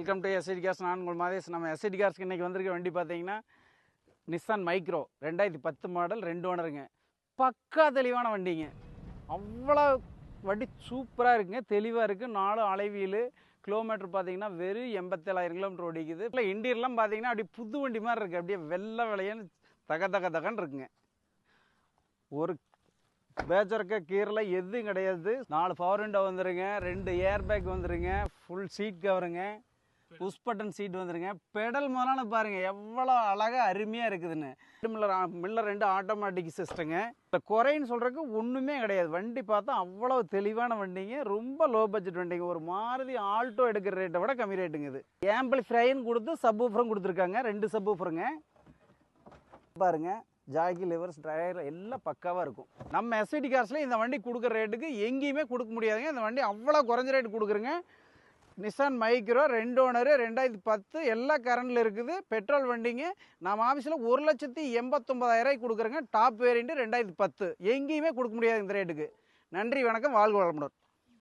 Welcome to SID cars. நான் உங்கள் மாதேஷ். நம்ம எஸ்ஐடி கார்ஸ்க்கு இன்றைக்கி வந்திருக்க வண்டி பார்த்தீங்கன்னா நிஸ்ஸான் மைக்ரோ 2010 மாடல் 2 ஓனருங்க. பக்கா தெளிவான வண்டிங்க. அவ்வளோ வண்டி சூப்பராக இருக்குங்க, தெளிவாக இருக்குது. 4 அலைவீல். கிலோமீட்டர் பார்த்தீங்கன்னா வெறும் 87,000 கிலோமீட்டர் ஓடிக்குது. இல்லை இன்டீரியர்லாம் பார்த்தீங்கன்னா அப்படியே புது வண்டி மாதிரி இருக்குது. அப்படியே வெள்ளை விளையன்னு தகன்னு இருக்குங்க. ஒரு பேச்சருக்க கீரில் எதுவும் கிடையாது. 4 பவர் விண்டோ வந்துருங்க, 2 ஏர் பேக் வந்துருங்க, ஃபுல் சீட் கவருங்க, புஷ் பட்டன் சீட் வந்துருங்க. பெடல் முதலான பாருங்கள் எவ்வளோ அழகாக அருமையாக இருக்குதுன்னு. மில்லர் 2 ஆட்டோமேட்டிக் சிஸ்டங்க. இப்போ குறைன்னு சொல்கிறதுக்கு ஒன்றுமே கிடையாது. வண்டி பார்த்தா அவ்வளோ தெளிவான வண்டிங்க. ரொம்ப லோ பட்ஜெட் வண்டிங்க. ஒரு மாருதி ஆல்டோ எடுக்கிற ரேட்டை விட கம்மி ரேட்டுங்க. இது ஆம்பிளிஃபையர்னு கொடுத்து சப் ஊஃபரும் கொடுத்துருக்காங்க. 2 சப் ஊஃபருங்க பாருங்க. ஜாக்கி, லிவர்ஸ், டயர் எல்லாம் பக்காவாக இருக்கும். நம்ம எஸ்ஐடி கார்ஸில் இந்த வண்டி கொடுக்குற ரேட்டுக்கு எங்கேயுமே கொடுக்க முடியாதுங்க. இந்த வண்டி அவ்வளோ குறைஞ்ச ரேட்டு கொடுக்குறேங்க. நிஸ்ஸான் மைக்ரோ 2 ஓனரு, 2010, எல்லா கரண்டில் இருக்குது. பெட்ரோல் வண்டிங்க. நம்ம ஆஃபீஸில் 1,89,000 கொடுக்குறேங்க. Top variant 2010. எங்கேயுமே கொடுக்க முடியாது இந்த ரேட்டுக்கு. நன்றி, வணக்கம், வாழ்க வளமுடன்.